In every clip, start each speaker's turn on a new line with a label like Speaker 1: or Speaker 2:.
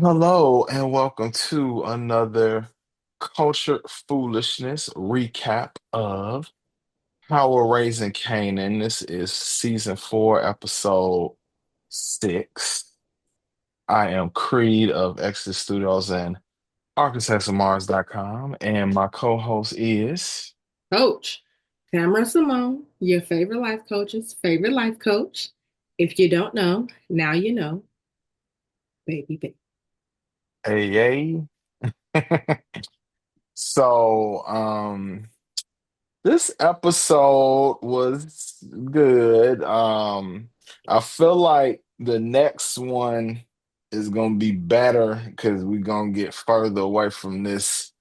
Speaker 1: Hello and welcome to another Culture Foolishness recap of How We're Raising Kanan. This is season 4, episode 6. I am Creed of Exit Studios and architectsofmars.com, and my co-host is
Speaker 2: Coach, Tamara Simone, your favorite life coach's favorite life coach. If you don't know, now you know, baby, baby.
Speaker 1: AA. So, this episode was good. I feel like the next one is gonna be better because we're gonna get further away from this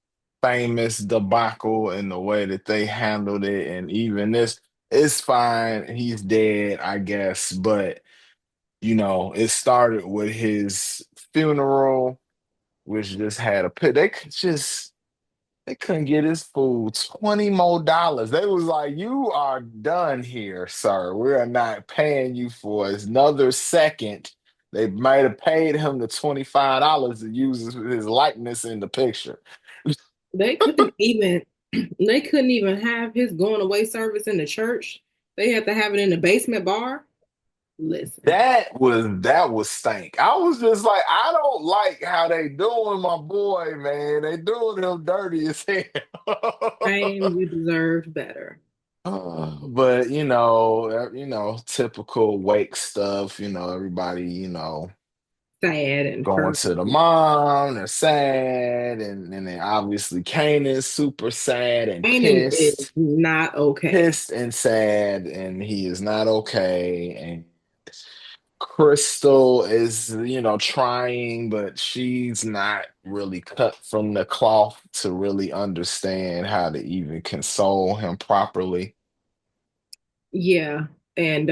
Speaker 1: famous debacle and the way that they handled it. And even this, it's fine. He's dead, I guess. But it started with his funeral, which just had a pit. They couldn't get his food $20 more. They was like, "You are done here, sir. We are not paying you for another second." They might have paid him the $25 to use his likeness in the picture.
Speaker 2: They couldn't even they couldn't even have his going away service in the church. They had to have it in the basement bar. Listen,
Speaker 1: That was stank. I was just like, I don't like how they doing my boy, man. They doing him dirty as
Speaker 2: fame,
Speaker 1: hell.
Speaker 2: you deserved better.
Speaker 1: But typical wake stuff, everybody,
Speaker 2: Sad and
Speaker 1: going
Speaker 2: hurt.
Speaker 1: to the mom, they're sad, and then obviously Kane is super sad and
Speaker 2: Kanan is
Speaker 1: pissed,
Speaker 2: not okay.
Speaker 1: pissed and sad, and he is not okay. And Crystal is, trying, but she's not really cut from the cloth to really understand how to even console him properly.
Speaker 2: Yeah. And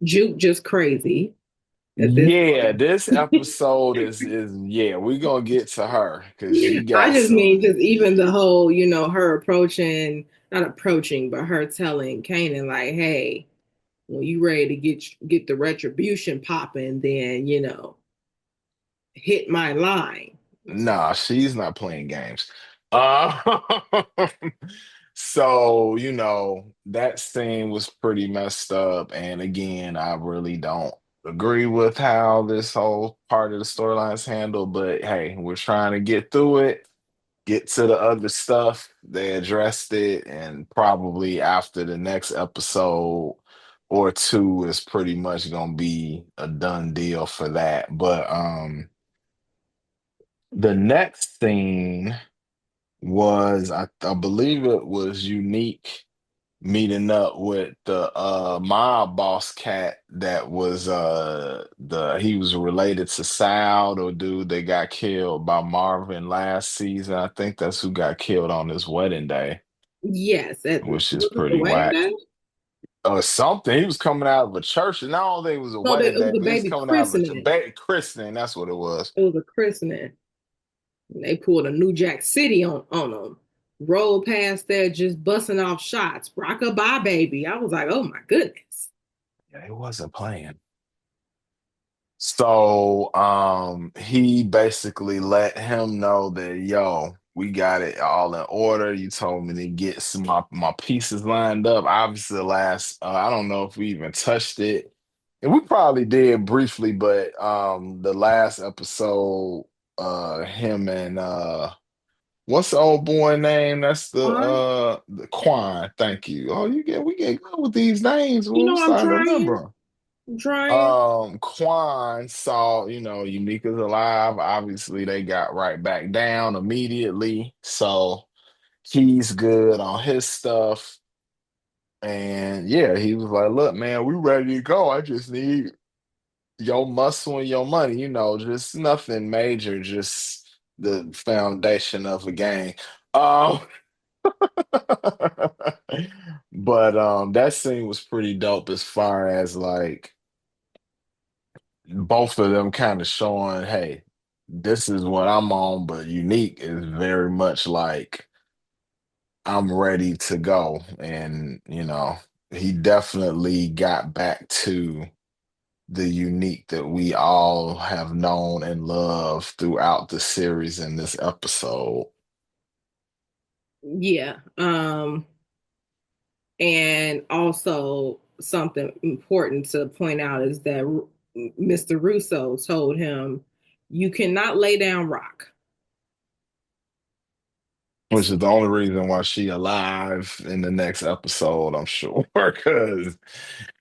Speaker 2: Juke just crazy at this
Speaker 1: Yeah,
Speaker 2: point.
Speaker 1: this episode is yeah, we're gonna get to her because she
Speaker 2: I
Speaker 1: got
Speaker 2: just mean just
Speaker 1: some.
Speaker 2: even the whole, her approaching, not approaching, but her telling Kanan like, "Hey, when you ready to get the retribution popping, then hit my line." It's like,
Speaker 1: Nah, she's not playing games. Uh, so that scene was pretty messed up, and again, I really don't agree with how this whole part of the storyline is handled. But hey, we're trying to get through it, get to the other stuff. They addressed it, and probably after the next episode or two is pretty much gonna be a done deal for that. But the next scene was I believe it was Unique meeting up with the mob boss cat that was the he was related to Sal, the dude that got killed by Marvin last season. I think that's who got killed on his wedding day,
Speaker 2: yes,
Speaker 1: which is
Speaker 2: was it the
Speaker 1: pretty
Speaker 2: wedding
Speaker 1: whack.
Speaker 2: day?
Speaker 1: Or something. He was coming out of a church, and I don't think it was a
Speaker 2: No,
Speaker 1: wedding
Speaker 2: it
Speaker 1: day,
Speaker 2: was a
Speaker 1: but he was
Speaker 2: baby
Speaker 1: coming out of a
Speaker 2: christening.
Speaker 1: christening. That's what it was.
Speaker 2: It was a christening. And they pulled a New Jack City on them. Rolled past there just busting off shots. Rock-a-bye, baby. I was like, oh my goodness.
Speaker 1: Yeah, he wasn't playing. So he basically let him know that we got it all in order. You told me to get my pieces lined up. Obviously, the last I don't know if we even touched it. And we probably did briefly, but the last episode, him and what's the old boy name? That's
Speaker 2: Juan,
Speaker 1: the Quan. Thank you. Oh, we get good with these names.
Speaker 2: you
Speaker 1: Well, I'm
Speaker 2: know I'm
Speaker 1: starting to
Speaker 2: trying.
Speaker 1: remember 'em.
Speaker 2: I'm trying.
Speaker 1: Quan saw, Unique is alive. Obviously, they got right back down immediately. So he's good on his stuff. And yeah, he was like, look, man, we ready to go. I just need your muscle and your money, just nothing major, just the foundation of a game. Um, but that scene was pretty dope as far as like both of them kind of showing, hey, this is what I'm on, but Unique is very much like I'm ready to go. And, he definitely got back to the Unique that we all have known and loved throughout the series in this episode.
Speaker 2: Yeah. And also something important to point out is that Mr. Russo told him, "You cannot lay down rock."
Speaker 1: Which is the only reason why she alive in the next episode, I'm sure. Because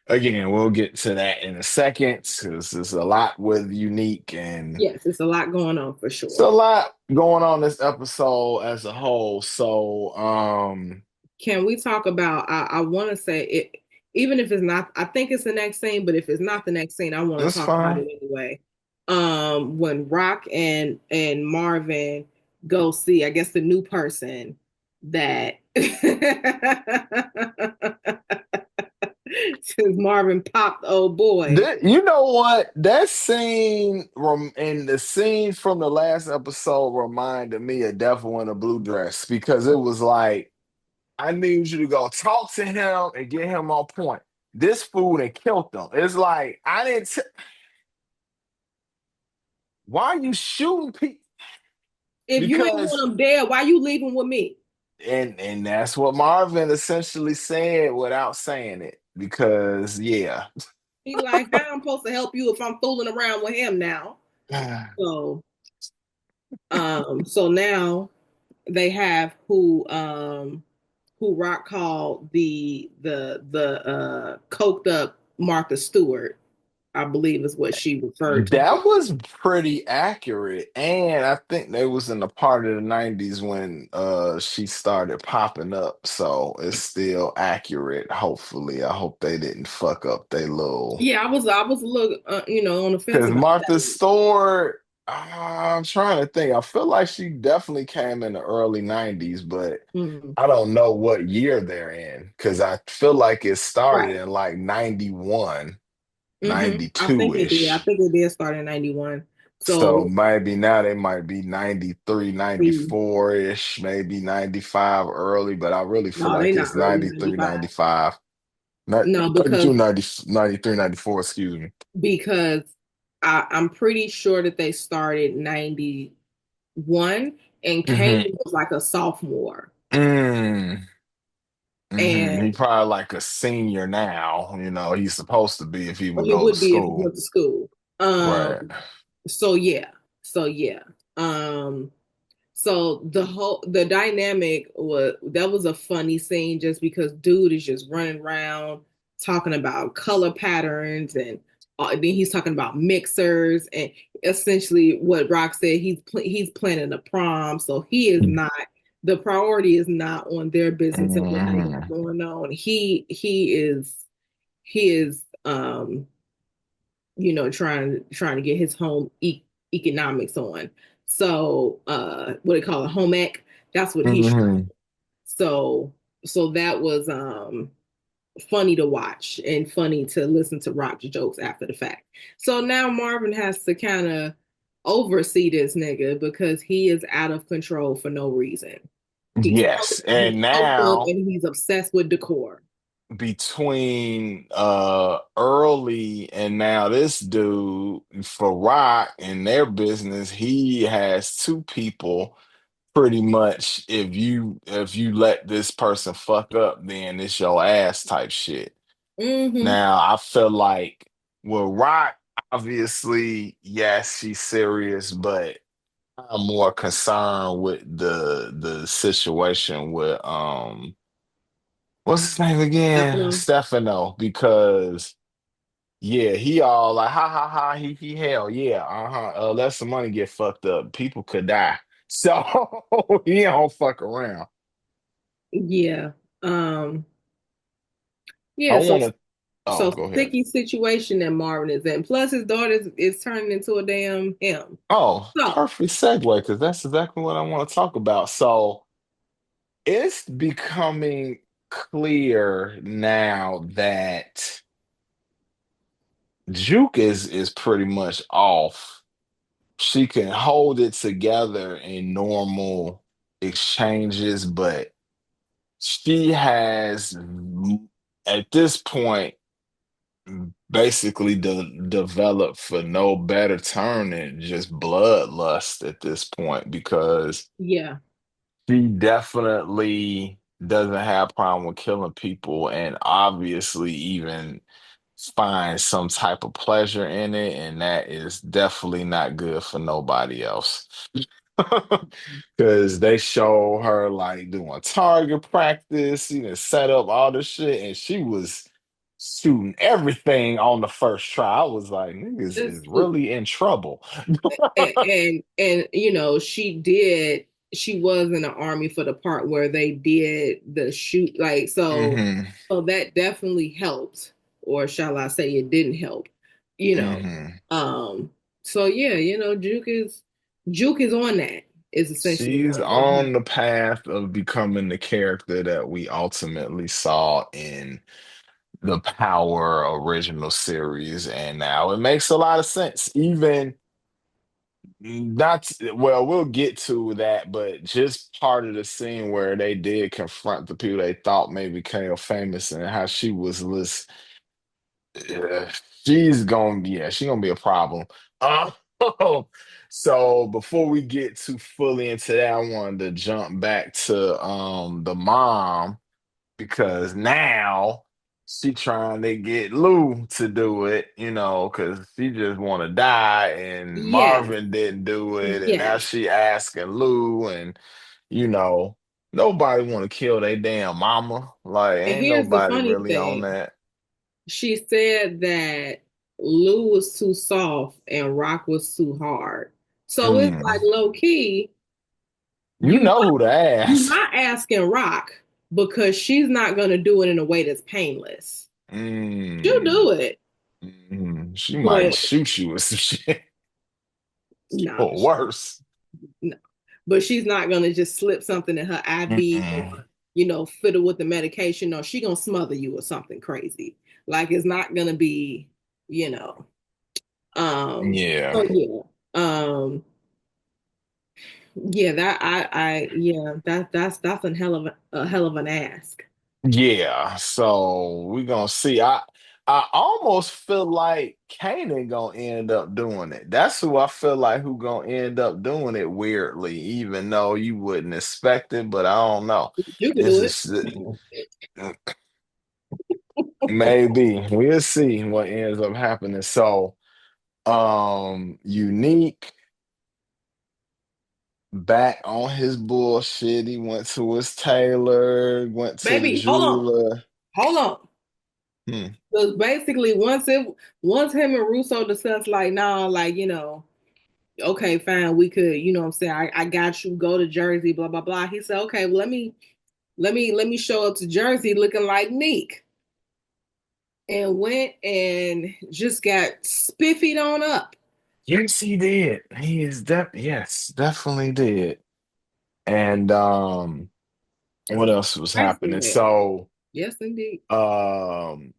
Speaker 1: again, we'll get to that in a second. Because there's a lot with Unique, and
Speaker 2: Yes, it's a lot going on for
Speaker 1: it's a
Speaker 2: sure.
Speaker 1: lot going on this episode as a whole. So,
Speaker 2: Can we talk about? I want to say it, even if it's not. I think it's the next scene, but if it's not the next scene, I want to
Speaker 1: it's
Speaker 2: talk about
Speaker 1: fine.
Speaker 2: it anyway. When Rock and Marvin go see, I guess the new person that since Marvin popped old boy.
Speaker 1: You know what? That scene and the scene from the last episode reminded me of Devil in a Blue Dress because it was like, I need you to go talk to him and get him on point. This fool and killed them. It's like, why are you shooting people?
Speaker 2: If you ain't
Speaker 1: Because,
Speaker 2: want him dead, why you leaving with me?
Speaker 1: and that's what Marvin essentially said without saying it. Because, yeah.
Speaker 2: He like, how I'm supposed to help you if I'm fooling around with him now? So, so now they have who Rock called the coked up Martha Stewart, I believe is what she referred to her.
Speaker 1: That was pretty accurate. And I think they was in the part of the 90s when she started popping up. So it's still accurate, hopefully. I hope they didn't fuck up they little
Speaker 2: Yeah, I was a little on the fence
Speaker 1: because
Speaker 2: about
Speaker 1: Martha
Speaker 2: that.
Speaker 1: Stewart, I'm trying to think. I feel like she definitely came in the early 90s, but
Speaker 2: Mm,
Speaker 1: I don't know what year they're in because I feel like it started
Speaker 2: right.
Speaker 1: in like 91,
Speaker 2: I
Speaker 1: 92
Speaker 2: think it did. I
Speaker 1: ish.
Speaker 2: think it did start in 91.
Speaker 1: So
Speaker 2: So
Speaker 1: maybe now they might be 93,
Speaker 2: the
Speaker 1: 94 ish, maybe 95 early, but I really feel
Speaker 2: no, they
Speaker 1: like
Speaker 2: not
Speaker 1: it's
Speaker 2: early
Speaker 1: 93,
Speaker 2: 95.
Speaker 1: 95, not
Speaker 2: No,
Speaker 1: 92,
Speaker 2: because
Speaker 1: 90, 93, 94. Excuse me.
Speaker 2: because I'm pretty sure that they started 91 and
Speaker 1: Hmm.
Speaker 2: Kanan was like a sophomore.
Speaker 1: Mm.
Speaker 2: And
Speaker 1: He probably like a senior now. He's supposed to be if he
Speaker 2: well,
Speaker 1: would
Speaker 2: he
Speaker 1: go to
Speaker 2: would be if he
Speaker 1: school.
Speaker 2: went to school. Um,
Speaker 1: Right.
Speaker 2: so yeah. So yeah. Um, So the dynamic was a funny scene just because dude is just running around talking about color patterns and then he's talking about mixers and essentially what Rock said he's planning a prom, so he is not, the priority is not on their business and what they got
Speaker 1: Hmm.
Speaker 2: going on. He is trying to get his home economics on. So what they call it, home ec, that's what he's trying.
Speaker 1: Hmm.
Speaker 2: So that was funny to watch and funny to listen to Rock's jokes after the fact. So now Marvin has to kind of oversee this nigga because he is out of control for no reason.
Speaker 1: Yes.
Speaker 2: He's
Speaker 1: And
Speaker 2: coked up
Speaker 1: now
Speaker 2: and he's obsessed with decor.
Speaker 1: between early and now this dude for Rock and their business, he has two people pretty much if you let this person fuck up, then it's your ass type shit.
Speaker 2: Mm-hmm.
Speaker 1: Now I feel like with Rock, obviously, yes, she's serious, but I'm more concerned with the situation with what's his name again?
Speaker 2: Stefano.
Speaker 1: Stefano, because yeah, he all like ha ha ha he hell yeah, let some money get fucked up. People could die. So he don't fuck around.
Speaker 2: Yeah. Um,
Speaker 1: I
Speaker 2: yeah, so
Speaker 1: wanna
Speaker 2: so
Speaker 1: go ahead.
Speaker 2: sticky situation that Marvin is in. Plus his daughter is turning into a damn him.
Speaker 1: Oh,
Speaker 2: So
Speaker 1: perfect segue, because that's exactly what I want to talk about. So it's becoming clear now that Juke is pretty much off. She can hold it together in normal exchanges, but she has at this point basically developed for no better term than just bloodlust at this point because
Speaker 2: Yeah,
Speaker 1: she definitely doesn't have problem with killing people and obviously even finds some type of pleasure in it, and that is definitely not good for nobody else. Because they show her like doing target practice, set up all this shit, and she was shooting everything on the first try. I was like, niggas
Speaker 2: it's
Speaker 1: is really in trouble.
Speaker 2: and you know she was in the army for the part where they did the shoot like
Speaker 1: Hmm.
Speaker 2: so that definitely helped, or shall I say it didn't help, you know.
Speaker 1: Hmm.
Speaker 2: um so yeah, Juke is on that, is essentially
Speaker 1: She's
Speaker 2: what
Speaker 1: on the path of becoming the character that we ultimately saw in the Power original series, and now it makes a lot of sense. Even not well, we'll get to that, but just part of the scene where they did confront the people they thought maybe became famous and how she was this, uh, she's gonna be a problem. Uh, so before we get too fully into that, I wanted to jump back to the mom because now she trying to get Lou to do it, because she just want to die, and
Speaker 2: yes,
Speaker 1: Marvin didn't do it, and now
Speaker 2: yes.
Speaker 1: she asking Lou, and you know, nobody want to kill their damn mama. Like,
Speaker 2: And
Speaker 1: ain't
Speaker 2: here's the
Speaker 1: nobody
Speaker 2: funny
Speaker 1: really on
Speaker 2: thing.
Speaker 1: that.
Speaker 2: She said that Lou was too soft and Rock was too hard. So it's
Speaker 1: Mm.
Speaker 2: like low key,
Speaker 1: You
Speaker 2: you
Speaker 1: know
Speaker 2: not
Speaker 1: who to
Speaker 2: you
Speaker 1: ask.
Speaker 2: not asking Rock because she's not gonna do it in a way that's painless. She'll
Speaker 1: Mm.
Speaker 2: do it,
Speaker 1: She might
Speaker 2: but
Speaker 1: shoot you with some shit
Speaker 2: no,
Speaker 1: or worse.
Speaker 2: no. But she's not gonna just slip something in her IV
Speaker 1: Mm-mm.
Speaker 2: or fiddle with the medication. No, she gonna smother you or something crazy. Like it's not gonna be, you know.
Speaker 1: Yeah.
Speaker 2: So yeah. Yeah, that's a hell of an ask.
Speaker 1: Yeah, so we gonna see. I almost feel like Kanan gonna end up doing it. That's who I feel like who gonna end up doing it weirdly, even though you wouldn't expect it, but I don't know.
Speaker 2: You can
Speaker 1: This
Speaker 2: do it.
Speaker 1: is maybe we'll see what ends up happening. So Unique back on his bullshit. He went to his tailor, went to the
Speaker 2: Baby, hold on.
Speaker 1: jeweler.
Speaker 2: Hold on.
Speaker 1: Hmm.
Speaker 2: Because basically once him and Russo discussed like, nah, like, okay, fine, we could, what I'm saying, I got you, go to Jersey, blah, blah, blah. He said, okay, well, let me show up to Jersey looking like Neek. And went and just got spiffied on up.
Speaker 1: Yes, he did. He is yes, definitely did. And what else was
Speaker 2: I
Speaker 1: happening?
Speaker 2: said,
Speaker 1: So
Speaker 2: yes, indeed.
Speaker 1: um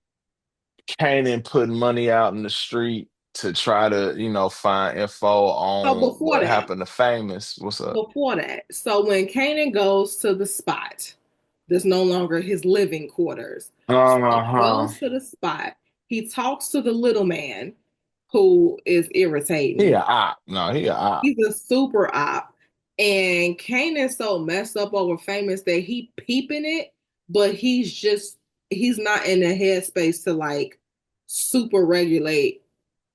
Speaker 1: Kanan putting money out in the street to try to, find info
Speaker 2: So
Speaker 1: on
Speaker 2: before
Speaker 1: what
Speaker 2: that,
Speaker 1: happened to Famous. What's up?
Speaker 2: so when Kanan goes to the spot, there's no longer his living quarters. So he
Speaker 1: Uh-huh.
Speaker 2: goes to the spot. He talks to the little man who is
Speaker 1: He a
Speaker 2: irritating.
Speaker 1: op. No, he a op.
Speaker 2: He's a super op. And Kanan's so messed up over famous that he peeping it, but he's not in the headspace to like super regulate.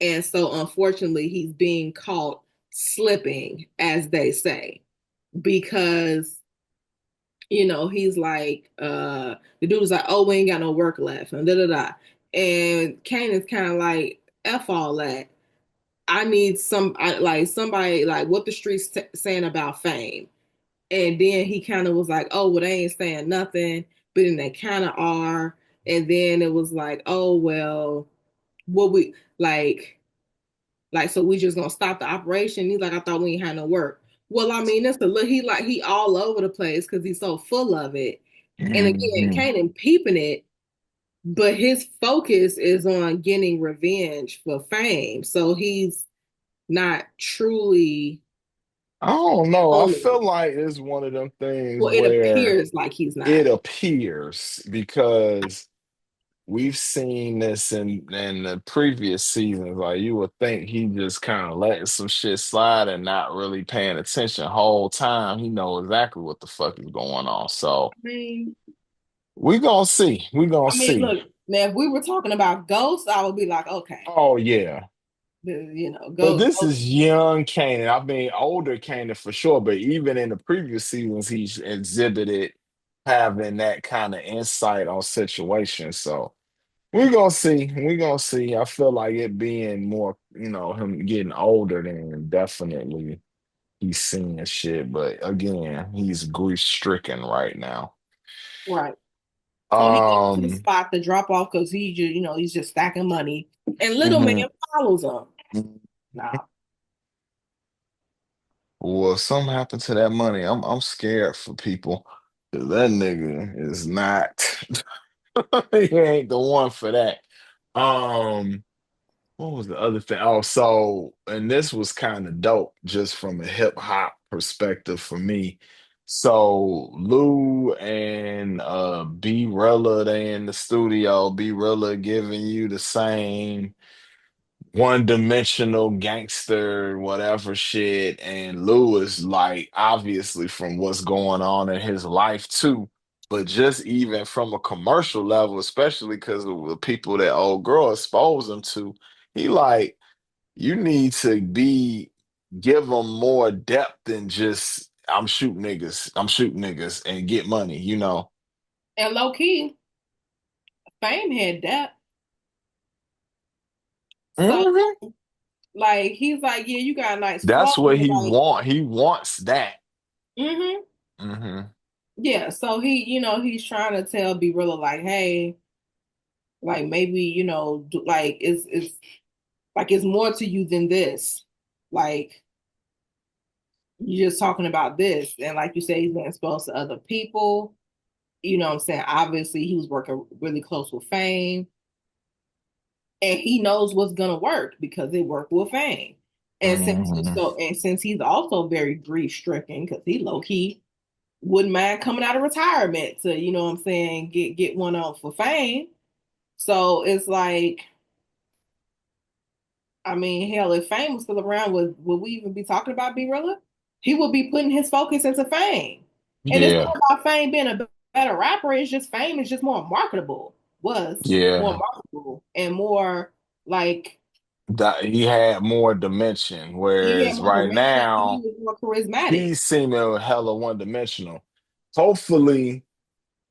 Speaker 2: And so unfortunately he's being caught slipping, as they say, because he's like, the dude was like, oh, we ain't got no work left, and da da da. And Kanan's kind of like, F all that. I need like somebody like what the streets saying about fame. And then he kind of was like, oh, well, they ain't saying nothing, but then they kind of are. And then it was like, oh, well, what we so we just gonna stop the operation. He's like, I thought we ain't had no work. Well, I mean, that's the look. He all over the place because he's so full of it. And again,
Speaker 1: Mhm.
Speaker 2: Kanan peeping it, but his focus is on getting revenge for fame. So he's not truly
Speaker 1: I don't know. I
Speaker 2: on
Speaker 1: feel
Speaker 2: it.
Speaker 1: like it's one of them things
Speaker 2: Well, it
Speaker 1: where
Speaker 2: appears like he's
Speaker 1: it
Speaker 2: not.
Speaker 1: appears because we've seen this in the previous seasons. Like you would think he just kind of letting some shit slide and not really paying attention whole time. He know exactly what the fuck is going on. So
Speaker 2: I mean,
Speaker 1: we gonna see. We gonna see.
Speaker 2: look, now if we were talking about ghosts, I would be like, okay,
Speaker 1: Oh yeah. But
Speaker 2: ghost,
Speaker 1: this is young Kanan. I mean, older Kanan for sure. But even in the previous seasons, he's exhibited having that kind of insight on situations. So we're gonna see. We're gonna see. I feel like it being more, him getting older than definitely he's seeing shit. But again, he's grief stricken right now.
Speaker 2: right? So he goes to the
Speaker 1: Um,
Speaker 2: spot to drop off because he just, he's just stacking money, and little man
Speaker 1: mhm.
Speaker 2: follows him. Nah,
Speaker 1: Well, something happened to that money. I'm scared for people. 'Cause that nigga is not. He ain't the one for that. Um, what was the other thing? Oh, so and this was kind of dope just from a hip hop perspective for me. So Lou and B Rilla, they in the studio. B Rilla giving you the same one-dimensional gangster, whatever shit. And Lewis, like, obviously from what's going on in his life too. But just even from a commercial level, especially because of the people that old girl exposed him to, he like, you need to give them more depth than just I'm shooting niggas and get money, you know.
Speaker 2: and low key, Fame had that. So
Speaker 1: Mhm.
Speaker 2: like he's like, yeah, you got a nice flow,
Speaker 1: That's what
Speaker 2: but
Speaker 1: he
Speaker 2: like,
Speaker 1: want. He wants that.
Speaker 2: mm-hmm.
Speaker 1: Hmm.
Speaker 2: Yeah. So he's trying to tell B Rilla like, hey, like maybe like it's like it's more to you than this. Like you're just talking about this, and like you say, he's been exposed to other people. You know what I'm saying? Obviously, he was working really close with Fame, and he knows what's gonna work because it worked with Fame.
Speaker 1: Hmm.
Speaker 2: And since he's also very grief stricken because he low key wouldn't mind coming out of retirement to what I'm saying get one on for Fame. So it's like, I mean, hell, if Fame was still around, would we even be talking about B Rilla? He would be putting his focus into Fame, and it's
Speaker 1: Yeah,
Speaker 2: not about Fame being a better rapper. It's just Fame is just more marketable. Was more
Speaker 1: yeah.
Speaker 2: marketable and more like
Speaker 1: That he had more dimension,
Speaker 2: he had
Speaker 1: whereas
Speaker 2: more
Speaker 1: right
Speaker 2: dimension and he
Speaker 1: now
Speaker 2: was more charismatic.
Speaker 1: he's seeming hella one-dimensional. Hopefully,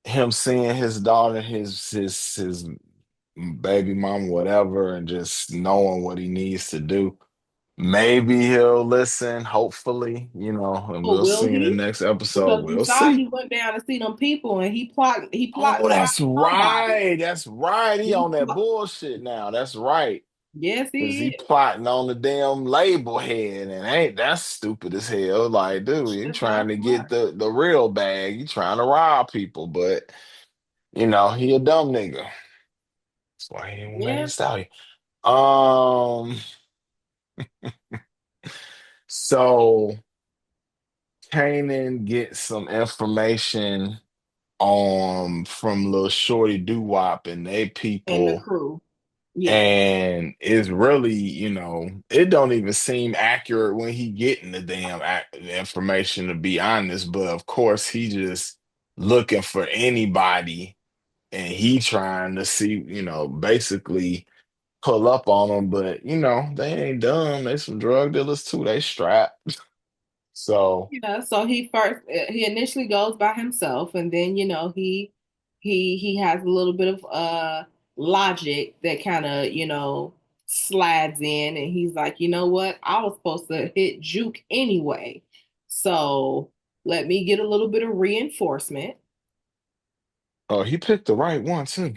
Speaker 1: him seeing his daughter, his baby mom, whatever, and just knowing what he needs to do. Maybe he'll listen, hopefully, and
Speaker 2: Or
Speaker 1: we'll
Speaker 2: will
Speaker 1: see in the
Speaker 2: he?
Speaker 1: next episode.
Speaker 2: Because we
Speaker 1: We'll
Speaker 2: saw
Speaker 1: see.
Speaker 2: he went down to see them people and he
Speaker 1: Oh,
Speaker 2: plotting to
Speaker 1: that's
Speaker 2: rob somebody.
Speaker 1: right. That's right. He
Speaker 2: He
Speaker 1: on that
Speaker 2: plot,
Speaker 1: bullshit now. That's right.
Speaker 2: yes,
Speaker 1: Cause
Speaker 2: he
Speaker 1: he
Speaker 2: is.
Speaker 1: plotting on the damn label head, and ain't that's stupid as hell. Like, dude, you
Speaker 2: That's not
Speaker 1: trying to get
Speaker 2: smart.
Speaker 1: the real bag. You trying to rob people, but he a dumb nigga. That's why he ain't Megan
Speaker 2: Yeah,
Speaker 1: Thee Stallion. Um, so Kanan gets some information from little Shorty Doo Wop and they
Speaker 2: and the
Speaker 1: people.
Speaker 2: crew. Yeah.
Speaker 1: And it's really, it don't even seem accurate when he getting the damn information, to be honest. But of course, he just looking for anybody, and he trying to see, basically pull up on them. But they ain't dumb. They some drug dealers too. They strapped. So,
Speaker 2: Yeah, so he initially goes by himself, and then he has a little bit of logic that kind of slides in, and he's like, you know what, I was supposed to hit Juke anyway, so let me get a little bit of reinforcement.
Speaker 1: oh, he picked the right one too.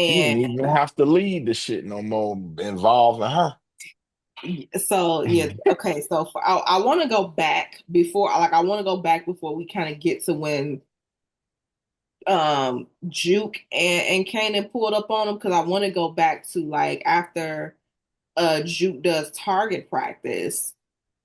Speaker 1: He
Speaker 2: And
Speaker 1: didn't even have to lead the shit no more involving her.
Speaker 2: so yeah, okay, so I want to go back before, like I want to go back before we kind of get to when Juke and Kanan pulled up on him, because I want to go back to like after Juke does target practice,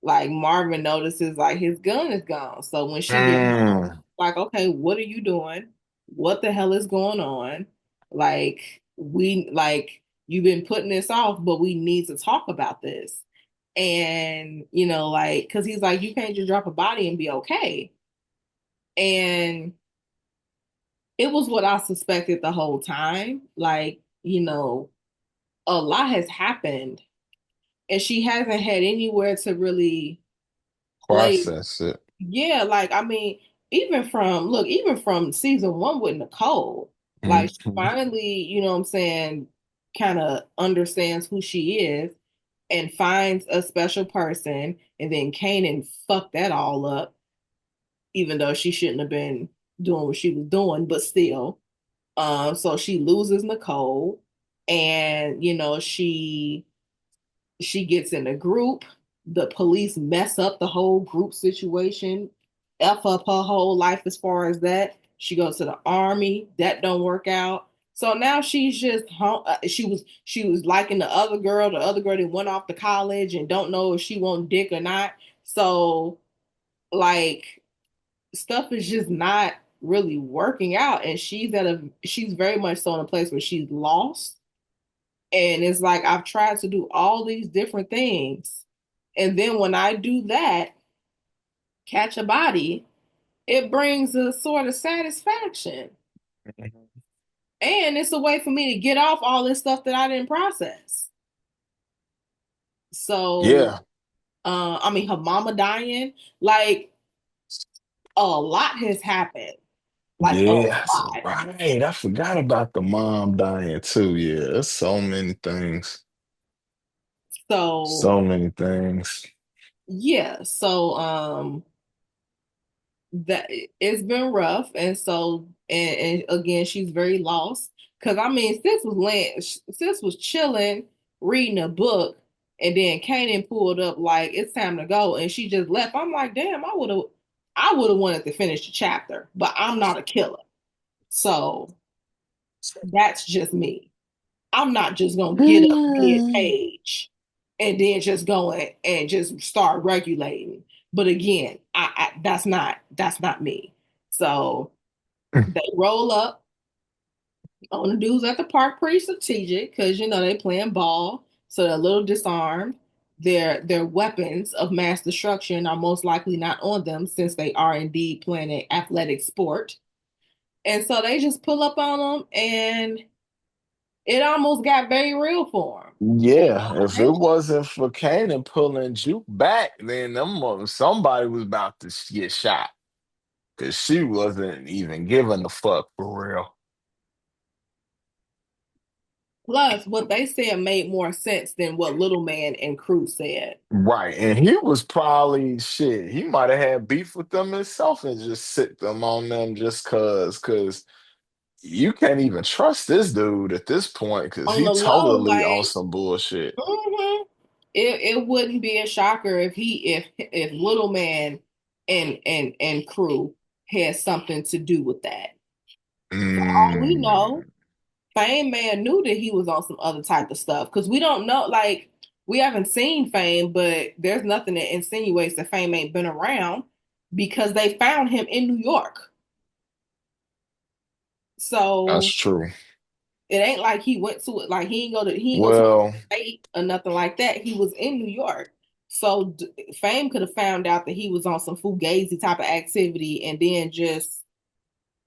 Speaker 2: like Marvin notices like his gun is gone. So when she get home,
Speaker 1: Mm.
Speaker 2: like, okay, what are you doing? What the hell is going on? Like, we like you've been putting this off, but we need to talk about this. And, like, because he's like, you can't just drop a body and be okay. And it was what I suspected the whole time. Like, a lot has happened, and she hasn't had anywhere to really play.
Speaker 1: Process it.
Speaker 2: Yeah, like, I mean, even from season one with Nicole, like, she
Speaker 1: Mhm.
Speaker 2: finally, what I'm saying, kind of understands who she is and finds a special person, and then Kanan fucked that all up, even though she shouldn't have been doing what she was doing, but still. So she loses Nicole, and she gets in a group. The police mess up the whole group situation, f up her whole life as far as that. She goes to the army, that don't work out. So now she's just she was liking the other girl. The other girl that went off to college and don't know if she want dick or not. So like stuff is just not really working out, and she's very much so in a place where she's lost, and it's like I've tried to do all these different things, and then when I do that, catch a body, it brings a sort of satisfaction, and it's a way for me to get off all this stuff that I didn't process. So
Speaker 1: Yeah.
Speaker 2: I mean, her mama dying, like, a lot has happened, like a
Speaker 1: Yes,
Speaker 2: lot.
Speaker 1: right. I forgot about the mom dying too. Yeah, there's so many things.
Speaker 2: So
Speaker 1: So many things.
Speaker 2: yeah, so that it's been rough, and so and again she's very lost, because I mean sis was chilling reading a book, and then Kanan pulled up like it's time to go, and she just left. I'm like, damn, I would have wanted to finish the chapter, but I'm not a killer, so that's just me. I'm not just gonna get up mid page and then just go and just start regulating. But again, that's not me. So they roll up on the dudes at the park pretty strategic, because they playing ball, so they're a little disarmed. Their weapons of mass destruction are most likely not on them, since they are indeed playing an athletic sport. And so they just pull up on them, and it almost got very real for them.
Speaker 1: Yeah, if
Speaker 2: They
Speaker 1: it wasn't for Kanan pulling Juke back, then somebody was about to get shot because she wasn't even giving a fuck for real.
Speaker 2: Plus, what they said made more sense than what Little Man and Crew said.
Speaker 1: Right, and he was probably shit. He might have had beef with them himself and just sit them on them just cause you can't even trust this dude at this point because
Speaker 2: On
Speaker 1: he
Speaker 2: the low,
Speaker 1: totally on
Speaker 2: like,
Speaker 1: some bullshit.
Speaker 2: mhm, it wouldn't be a shocker if Little Man and Crew had something to do with that. All we know,
Speaker 1: Mm,
Speaker 2: Fame Man knew that he was on some other type of stuff, because we don't know, like, we haven't seen Fame, but there's nothing that insinuates that Fame ain't been around, because they found him in New York.
Speaker 1: that's
Speaker 2: So
Speaker 1: true.
Speaker 2: it ain't like he went to it, like he ain't go to
Speaker 1: Well,
Speaker 2: a state or nothing like that. He was in New York. So Fame could have found out that he was on some fugazi type of activity, and then just,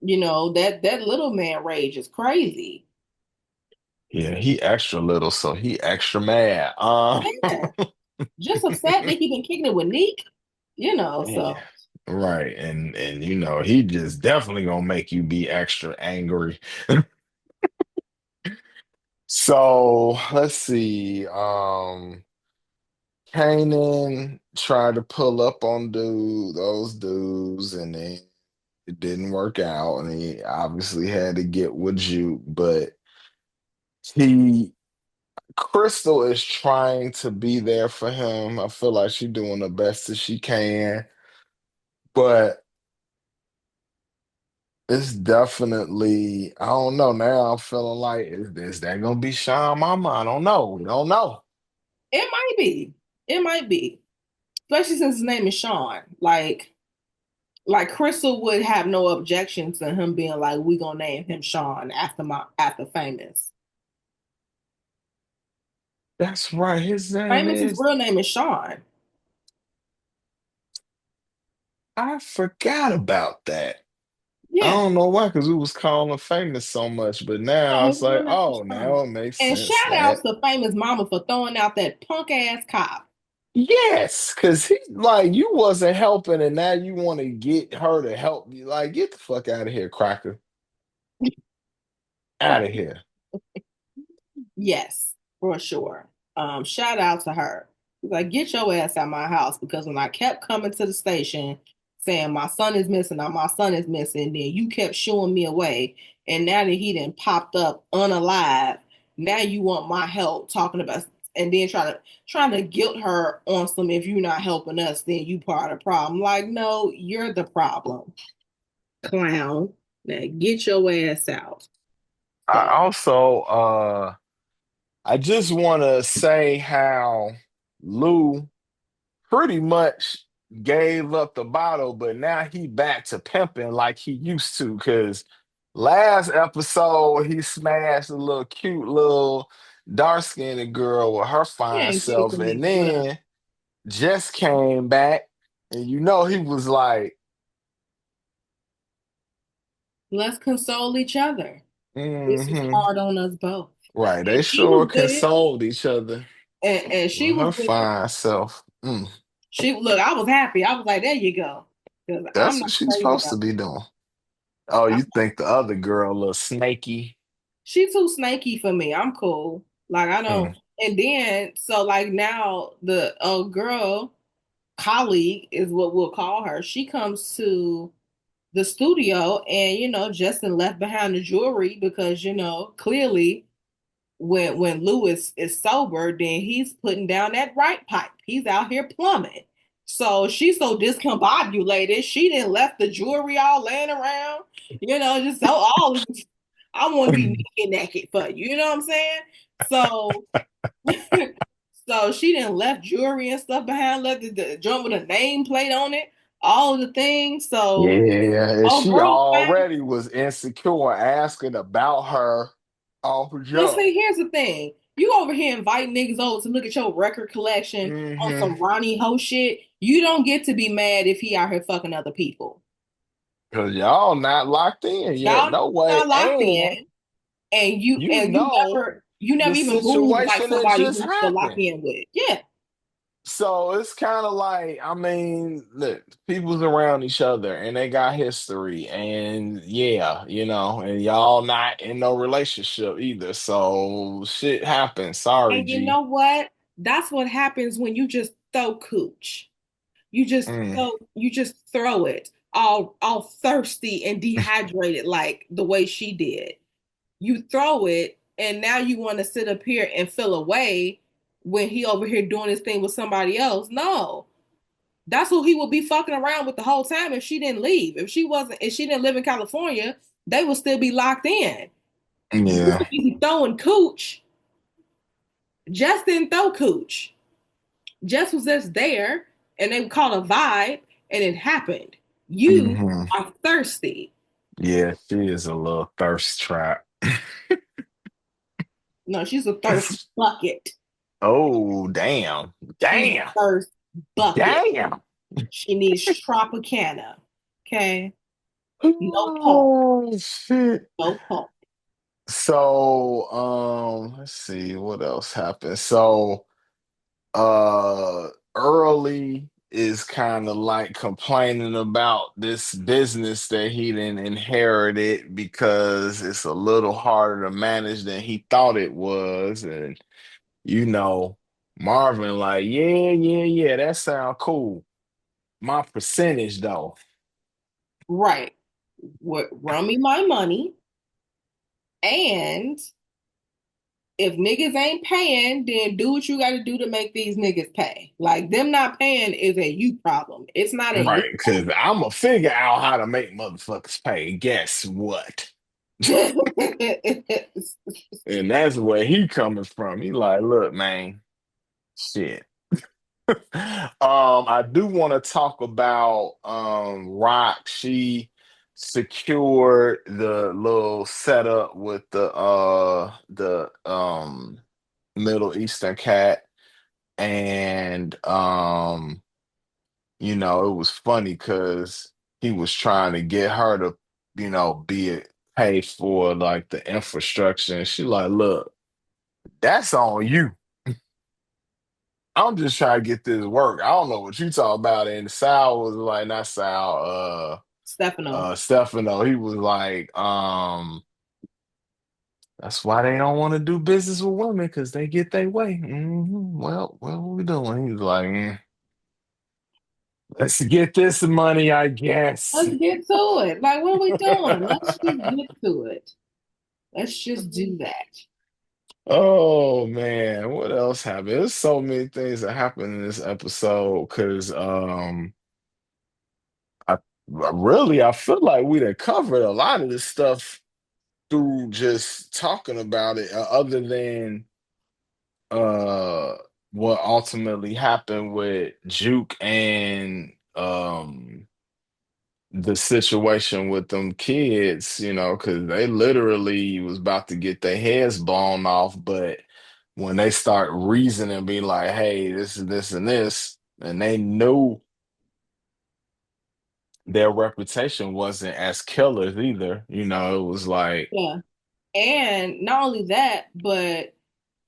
Speaker 2: that little man rage is crazy.
Speaker 1: yeah, he extra little, so he extra mad.
Speaker 2: Yeah. Just upset that he been kicking it with Neek,
Speaker 1: Yeah,
Speaker 2: so
Speaker 1: right. And he just definitely gonna make you be extra angry. So let's see. Kanan tried to pull up on those dudes, and then it didn't work out, and he obviously had to get with Juke, but he Crystal is trying to be there for him. I feel like she's doing the best that she can, but it's definitely, I don't know. Now I'm feeling like, is that gonna be Sean Mama? I don't know. We don't know.
Speaker 2: it might be. It might be. Especially since his name is Sean. Like Crystal would have no objection to him being like, we gonna name him Sean after Famous.
Speaker 1: That's right. His name
Speaker 2: Famous, his
Speaker 1: is.
Speaker 2: real name is Sean.
Speaker 1: I forgot about that. I
Speaker 2: Yeah.
Speaker 1: don't know why, because we was calling him famous so much, but now
Speaker 2: No, his
Speaker 1: it's
Speaker 2: real
Speaker 1: like,
Speaker 2: name is
Speaker 1: oh,
Speaker 2: Sean.
Speaker 1: now it makes
Speaker 2: And
Speaker 1: sense
Speaker 2: shout outs
Speaker 1: that
Speaker 2: to famous mama for throwing out that punk ass cop.
Speaker 1: yes, because he like you wasn't helping, and now you want to get her to help you. Like, get the fuck out of here, Cracker. Out of here.
Speaker 2: Yes, for sure. Shout out to her. He's like, get your ass out my house because when I kept coming to the station saying my son is missing, or my son is missing, then you kept shooing me away. And now that he done popped up unalive, now you want my help talking about and then trying to guilt her on some if you're not helping us, then you part of the problem. Like, no, you're the problem. Clown. Now get your ass out.
Speaker 1: I
Speaker 2: So
Speaker 1: also I just want to say how Lou pretty much gave up the bottle, but now he back to pimping like he used to. Cause last episode he smashed a little cute little dark skinned girl with her
Speaker 2: he
Speaker 1: fine
Speaker 2: ain't do for
Speaker 1: self,
Speaker 2: me,
Speaker 1: and
Speaker 2: but whatever.
Speaker 1: then just came back, and you know he was like,
Speaker 2: Let's console each other. This is
Speaker 1: mm-hmm.
Speaker 2: hard on us both.
Speaker 1: Right.
Speaker 2: And
Speaker 1: They
Speaker 2: she
Speaker 1: sure
Speaker 2: was with it.
Speaker 1: consoled each other
Speaker 2: And she
Speaker 1: with
Speaker 2: was
Speaker 1: her
Speaker 2: with it.
Speaker 1: fine self. Mm.
Speaker 2: She look, I was happy. I was like, there you go. Because I'm
Speaker 1: That's
Speaker 2: not
Speaker 1: what she's
Speaker 2: crazy
Speaker 1: supposed to
Speaker 2: about
Speaker 1: be
Speaker 2: this.
Speaker 1: doing. Oh,
Speaker 2: I'm
Speaker 1: you think the other girl a little snaky?
Speaker 2: she too snaky for me. I'm cool. Like I don't
Speaker 1: Mm.
Speaker 2: and then so like now the girl colleague is what we'll call her. She comes to the studio and Justin left behind the jewelry because clearly when Lewis is sober, then he's putting down that right pipe. He's out here plumbing. So she's so discombobulated. She didn't left the jewelry all laying around. Just so all I want to be naked for you. You know what I'm saying? So so she didn't left jewelry and stuff behind, left the joint with a nameplate on it, all the things. So
Speaker 1: Yeah, and
Speaker 2: oh
Speaker 1: she
Speaker 2: girl,
Speaker 1: already was insecure asking about her off the
Speaker 2: but
Speaker 1: jump.
Speaker 2: see, here's the thing. You over here inviting niggas over to look at your record collection on
Speaker 1: Mm-hmm.
Speaker 2: some Ronnie Ho shit. You don't get to be mad if he out here fucking other people.
Speaker 1: Because y'all not locked in yet.
Speaker 2: Y'all
Speaker 1: No way.
Speaker 2: not locked
Speaker 1: And
Speaker 2: in, and you
Speaker 1: you
Speaker 2: and you
Speaker 1: know
Speaker 2: never you
Speaker 1: the
Speaker 2: never even moved like
Speaker 1: situation that
Speaker 2: somebody
Speaker 1: just
Speaker 2: who's still locked
Speaker 1: happened.
Speaker 2: in with. Yeah.
Speaker 1: So it's kind of like, I mean, look, people's around each other and they got history, and yeah, and y'all not in no relationship either. So shit happens. Sorry,
Speaker 2: And you
Speaker 1: G.
Speaker 2: know what? That's what happens when you just throw cooch.
Speaker 1: Mm.
Speaker 2: You just throw it all thirsty and dehydrated like the way she did. You throw it and now you want to sit up here and feel away when he over here doing his thing with somebody else. No. That's who he would be fucking around with the whole time if she didn't leave. If she didn't live in California, they would still be locked in. You
Speaker 1: Yeah.
Speaker 2: would be throwing cooch. Jess didn't throw cooch. Jess was just there and they called a vibe and it happened. You
Speaker 1: Hmm.
Speaker 2: are thirsty.
Speaker 1: Yeah, she is a little thirst trap.
Speaker 2: No, she's a thirst bucket.
Speaker 1: Oh, damn.
Speaker 2: She's
Speaker 1: Damn.
Speaker 2: a thirst bucket.
Speaker 1: Damn.
Speaker 2: She needs Tropicana. Okay? No pulp.
Speaker 1: Oh, shit.
Speaker 2: No pulp.
Speaker 1: So, let's see what else happened. So, Early is kind of like complaining about this business that he didn't inherited because it's a little harder to manage than he thought it was. And Marvin like, yeah, yeah, yeah, that sound cool. My percentage though.
Speaker 2: Right. What run me my money. And if niggas ain't paying, then do what you gotta do to make these niggas pay. Like them not paying is a you problem. It's not a me
Speaker 1: Right, because I'm gonna figure out how to make motherfuckers pay. Guess what?
Speaker 2: problem.
Speaker 1: And that's where he coming from. He like, look, man, shit. I do want to talk about Rock. She secured the little setup with the Middle Eastern cat, and it was funny because he was trying to get her to, be it pay for like the infrastructure. And she like, look, that's on you. I'm just trying to get this work. I don't know what you talk about. And Sal was like, not Sal,
Speaker 2: Stefano.
Speaker 1: Stefano. He was like, that's why they don't want to do business with women because they get their way. Well, what are we doing? He was like, let's get this money, I guess.
Speaker 2: Let's get to it. Like, what are we doing? Let's just get to it. Let's just do that.
Speaker 1: Oh man, what else happened? There's so many things that happened in this episode because I feel like we done covered a lot of this stuff through just talking about it, other than uh what ultimately happened with Juke and the situation with them kids, because they literally was about to get their heads blown off, but when they start reasoning, be like, hey, this is this and this, and they knew their reputation wasn't as killers either. It was like,
Speaker 2: Yeah. And not only that, but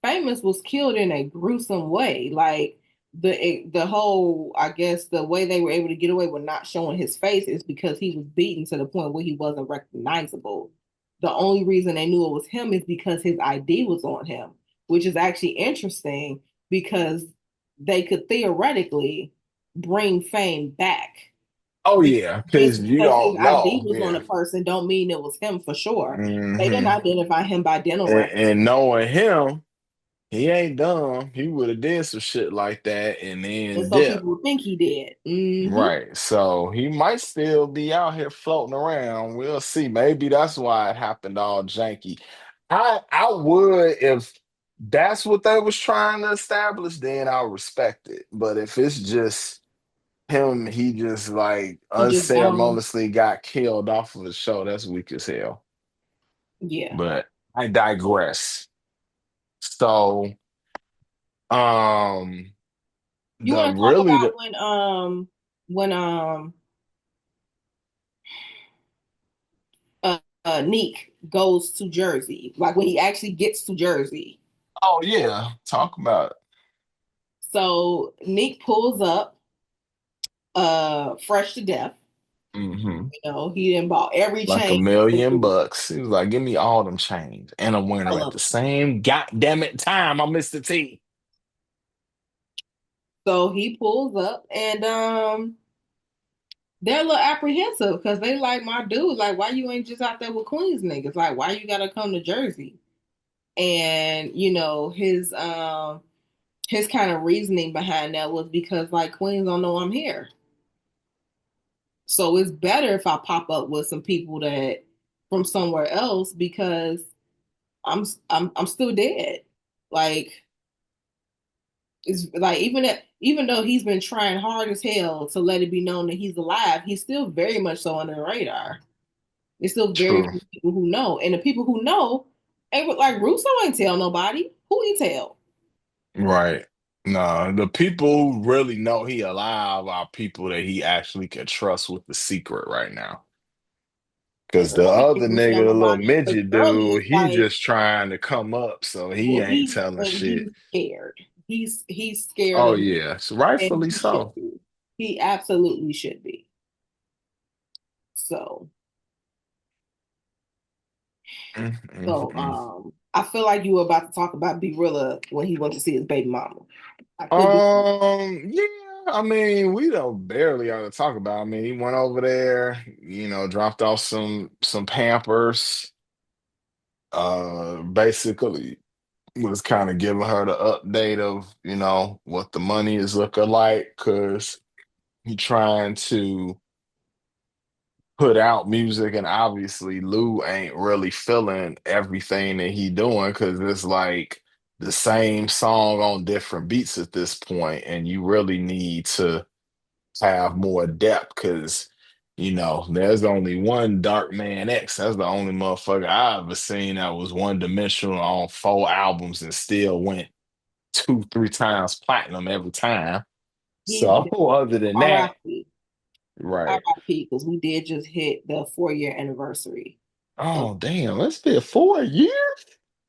Speaker 2: Famous was killed in a gruesome way. Like the whole, I guess, the way they were able to get away with not showing his face is because he was beaten to the point where he wasn't recognizable. The only reason they knew it was him is because his ID was on him, which is actually interesting because they could theoretically bring Fame back.
Speaker 1: oh
Speaker 2: Because
Speaker 1: yeah,
Speaker 2: just
Speaker 1: because you
Speaker 2: because his
Speaker 1: don't
Speaker 2: ID
Speaker 1: know,
Speaker 2: was on
Speaker 1: yeah.
Speaker 2: a person don't mean it was him for sure. They didn't
Speaker 1: hmm
Speaker 2: identify him by dental
Speaker 1: And,
Speaker 2: records.
Speaker 1: and knowing him, he ain't dumb. He would have did some shit like that and
Speaker 2: And
Speaker 1: then
Speaker 2: so
Speaker 1: dip.
Speaker 2: people think he did. Hmm.
Speaker 1: Right. So he might still be out here floating around. We'll see. Maybe that's why it happened all janky. I would, if that's what they was trying to establish, then I'll respect it. But if it's just him, he just like
Speaker 2: He just gone.
Speaker 1: unceremoniously got killed off of the show, that's weak as hell.
Speaker 2: Yeah.
Speaker 1: But I digress. So um
Speaker 2: You
Speaker 1: the
Speaker 2: want to talk
Speaker 1: really the
Speaker 2: about when Neek goes to Jersey, like when he actually gets to Jersey.
Speaker 1: oh yeah, talk about
Speaker 2: So Neek pulls up, fresh to death.
Speaker 1: it.
Speaker 2: He didn't bought every
Speaker 1: Like a
Speaker 2: chain,
Speaker 1: million bucks. He was like, give me all them change and a winner
Speaker 2: all
Speaker 1: at
Speaker 2: of
Speaker 1: the
Speaker 2: them.
Speaker 1: same goddamn it time. I missed the T.
Speaker 2: So he pulls up and they're a little apprehensive because they like my dude, like, why you ain't just out there with Queens niggas? Like, why you gotta come to Jersey? And his kind of reasoning behind that was because like Queens don't know I'm here. So it's better if I pop up with some people that from somewhere else because I'm still dead. Like it's like even though he's been trying hard as hell to let it be known that he's alive, he's still very much so under the radar. There's still very
Speaker 1: True.
Speaker 2: few people who know, and the people who know, ain't like Russo ain't tell nobody. Who he tell?
Speaker 1: Right. No, the people who really know he alive are people that he actually can trust with the secret right now.
Speaker 2: And
Speaker 1: Because the
Speaker 2: Early
Speaker 1: other
Speaker 2: ain't tell
Speaker 1: nigga, the little
Speaker 2: nobody because
Speaker 1: midget
Speaker 2: Early
Speaker 1: dude,
Speaker 2: is
Speaker 1: he
Speaker 2: like,
Speaker 1: just trying to come up, so he
Speaker 2: well,
Speaker 1: ain't telling
Speaker 2: he's
Speaker 1: shit.
Speaker 2: scared. He's scared
Speaker 1: Oh
Speaker 2: of me,
Speaker 1: yeah, so rightfully
Speaker 2: and he should
Speaker 1: so.
Speaker 2: be. He absolutely should be. So,
Speaker 1: Mm, mm,
Speaker 2: so
Speaker 1: mm.
Speaker 2: I feel like you were about to talk about B Rilla when he went to see his baby mama. I could be.
Speaker 1: Yeah, I mean, we don't barely ought to talk about. I mean, he went over there, dropped off some Pampers, basically was kind of giving her the update of, what the money is looking like, because he trying to put out music, and obviously Lou ain't really feeling everything that he doing because it's like the same song on different beats at this point, and you really need to have more depth because there's only one Dark Man X. That's the only motherfucker I ever seen that was one dimensional on 4 albums and still went. two, three times platinum every time.
Speaker 2: He's
Speaker 1: So other than that,
Speaker 2: RIP.
Speaker 1: right.
Speaker 2: RIP, because we did just hit the 4 year anniversary of
Speaker 1: Oh damn, it's been 4 years.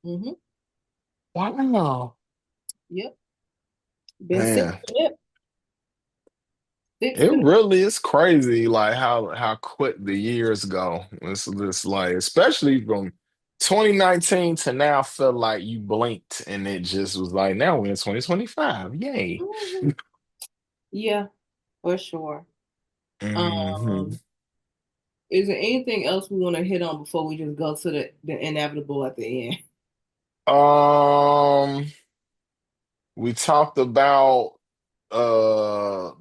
Speaker 2: hmm
Speaker 1: Wow.
Speaker 2: yep. Been six
Speaker 1: Man,
Speaker 2: yep, six
Speaker 1: it
Speaker 2: to the
Speaker 1: really is crazy like how quick the years go. It's like especially from 2019 to now, feel like you blinked and it just was like now we're in 2025. Yay.
Speaker 2: Mhm. Yeah, for sure.
Speaker 1: Hmm.
Speaker 2: Um, is there anything else we want to hit on before we just go to the inevitable at the end?
Speaker 1: Um, we talked about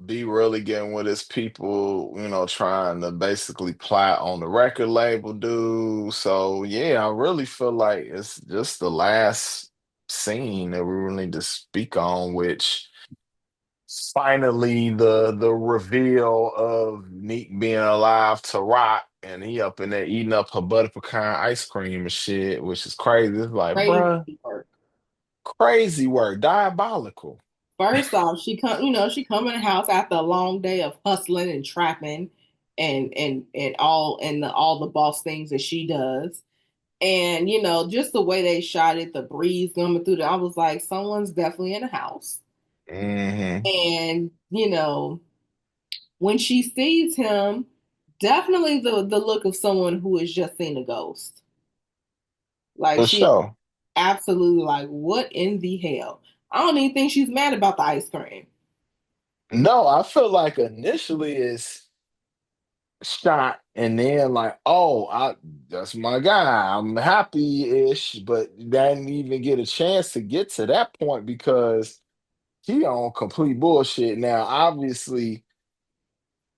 Speaker 1: be really getting with his people, trying to basically plot on the record label dude. So yeah, I really feel like it's just the last scene that we really need to speak on, which finally the reveal of Neek being alive to Rock and he up in there eating up her butter pecan ice cream and shit, which is crazy. It's like,
Speaker 2: Crazy
Speaker 1: bruh,
Speaker 2: work.
Speaker 1: crazy work, diabolical.
Speaker 2: First off, she come in the house after a long day of hustling and trapping and all the boss things that she does. And just the way they shot it, the breeze coming through I was like, someone's definitely in the house.
Speaker 1: Hmm.
Speaker 2: And when she sees him, definitely the look of someone who has just seen a ghost. Like
Speaker 1: For
Speaker 2: she
Speaker 1: sure.
Speaker 2: absolutely like, what in the hell? I don't even think she's mad about the ice cream.
Speaker 1: No, I feel like initially it's shot and then like, oh, that's my guy. I'm happy-ish, but didn't even get a chance to get to that point because he on complete bullshit. Now, obviously,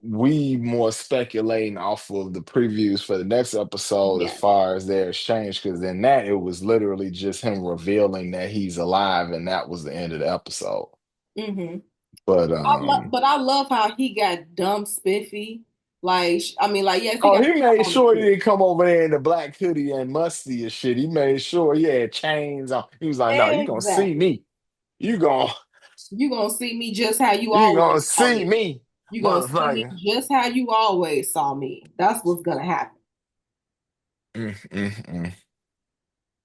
Speaker 1: we more speculating off of the previews for the next episode as
Speaker 2: Yes.
Speaker 1: far as their exchange, because in that it was literally just him revealing that he's alive, and that was the end of the episode.
Speaker 2: Mm-hmm.
Speaker 1: But
Speaker 2: But I love how he got dumb spiffy. Like, I mean, like, yes, he
Speaker 1: oh,
Speaker 2: got
Speaker 1: he made
Speaker 2: on the
Speaker 1: sure he
Speaker 2: shit.
Speaker 1: didn't come over there in the black hoodie and musty and shit. He made sure he had chains on. He was like, "No, you gonna see
Speaker 2: Exactly.
Speaker 1: me. You gonna
Speaker 2: You gonna see me just how you
Speaker 1: you
Speaker 2: always
Speaker 1: gonna
Speaker 2: saw
Speaker 1: see
Speaker 2: me.
Speaker 1: me,
Speaker 2: You gonna see me
Speaker 1: motherfucker."
Speaker 2: just how you always saw me. That's what's gonna happen.
Speaker 1: Mm, mm, mm.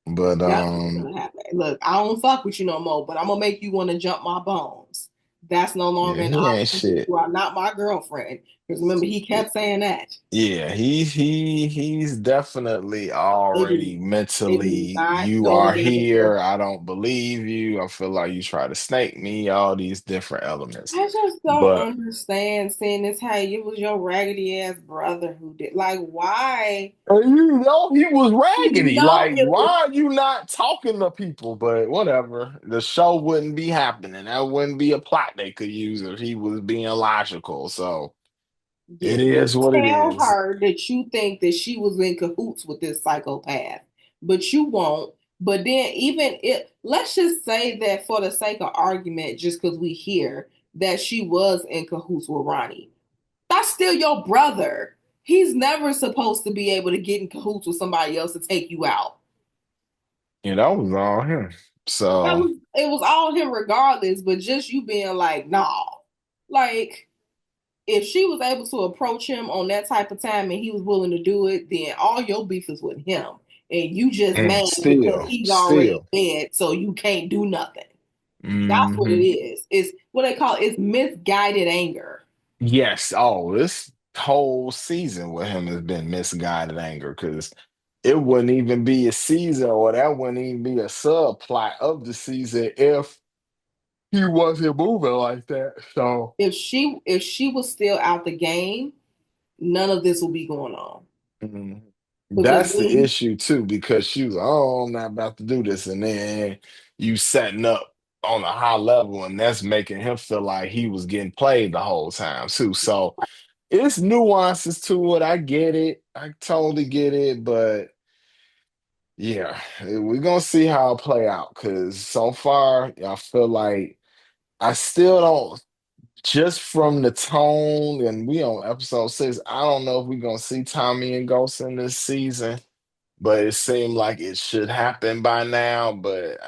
Speaker 1: But
Speaker 2: That's what's gonna happen. Look, I don't fuck with you no more, but I'm gonna make you want to jump my bones. That's no
Speaker 1: yeah,
Speaker 2: longer an
Speaker 1: he ain't
Speaker 2: option because
Speaker 1: shit.
Speaker 2: you are not my girlfriend. Because remember, he kept saying that.
Speaker 1: Yeah, he's definitely
Speaker 2: It is,
Speaker 1: already
Speaker 2: it is
Speaker 1: mentally,
Speaker 2: not
Speaker 1: you
Speaker 2: going
Speaker 1: are
Speaker 2: back and forth.
Speaker 1: here. I don't believe you. I feel like you try to snake me, all these different elements.
Speaker 2: I just don't
Speaker 1: But
Speaker 2: understand saying this. Hey, it was your raggedy ass brother who did. Like, why?
Speaker 1: you know he was
Speaker 2: You
Speaker 1: raggedy.
Speaker 2: know
Speaker 1: Like,
Speaker 2: it was.
Speaker 1: why are you not talking to people? But whatever. The show wouldn't be happening. That wouldn't be a plot they could use if he was being logical. So
Speaker 2: Yeah,
Speaker 1: it
Speaker 2: you
Speaker 1: is what it
Speaker 2: tell
Speaker 1: is.
Speaker 2: her that you think that she was in cahoots with this psychopath, but you won't. But then, even if, let's just say that for the sake of argument, just because we hear that she was in cahoots with Ronnie, that's still your brother. He's never supposed to be able to get in cahoots with somebody else to take you out.
Speaker 1: That was all him. So
Speaker 2: It was all him regardless, but just you being like, nah. Like, if she was able to approach him on that type of time and he was willing to do it, then all your beef is with him. And you just mad because he's already
Speaker 1: still.
Speaker 2: dead, so you can't do nothing. That's what it
Speaker 1: Hmm.
Speaker 2: is. It's what they call it's misguided anger.
Speaker 1: Yes. Oh, this whole season with him has been misguided anger because it wouldn't even be a season or that wouldn't even be a subplot of the season if he wasn't moving like that. So
Speaker 2: If she was still out the game, none of this will be going on.
Speaker 1: mhm.
Speaker 2: Because
Speaker 1: That's the
Speaker 2: then
Speaker 1: issue too, because she was, oh, I'm not about to do this. And then you setting up on a high level, and that's making him feel like he was getting played the whole time too. So it's nuances to it. I get it. I totally get it. But yeah, we're gonna see how it play out. Cause so far, I feel like I still don't just from the tone, and we on episode 6, I don't know if we're gonna see Tommy and Ghost in this season, but it seemed like it should happen by now. But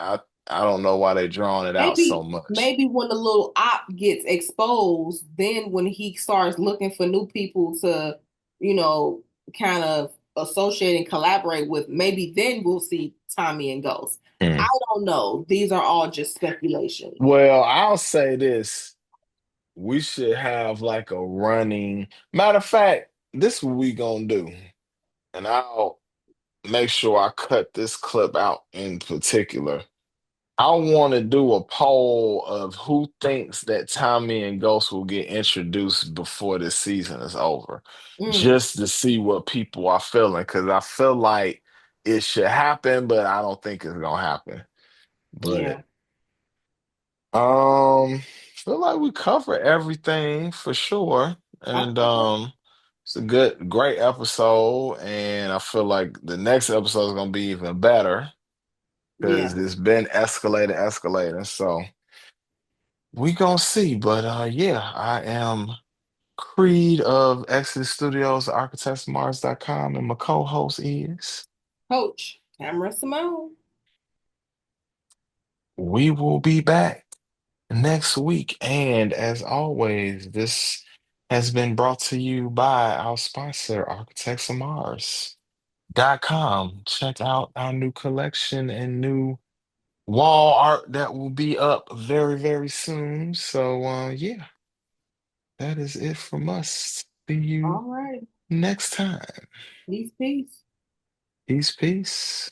Speaker 1: I don't know why they drawing it out so
Speaker 2: Maybe
Speaker 1: much.
Speaker 2: maybe when the little op gets exposed, then when he starts looking for new people to, you know, kind of associate and collaborate with, maybe then we'll see Tommy and Ghost. I
Speaker 1: Hmm.
Speaker 2: don't know. These are all just speculation.
Speaker 1: Well, I'll say this. We should have like a running matter of fact, this is what we gonna do. And I'll make sure I cut this clip out in particular. I want to do a poll of who thinks that Tommy and Ghost will get introduced before the season is over,
Speaker 2: Mm,
Speaker 1: just to see what people are feeling. Because I feel like it should happen, but I don't think it's gonna happen. But
Speaker 2: yeah.
Speaker 1: feel like we cover everything for sure,
Speaker 2: I
Speaker 1: and
Speaker 2: feel that.
Speaker 1: it's a great episode, and I feel like the next episode is gonna be even better
Speaker 2: Yeah.
Speaker 1: because it's been escalating. So we gonna see, but yeah, I am Creed of Exit Studios, architectsmars.com, and my co-host is.
Speaker 2: Coach Tamara Simone.
Speaker 1: We will be back next week, and as always, this has been brought to you by our sponsor, architectsmars.com. Check out our new collection and new wall art that will be up very, very soon. So yeah, that is it from us. See you
Speaker 2: All right.
Speaker 1: next time.
Speaker 2: Peace, peace.
Speaker 1: Peace, peace.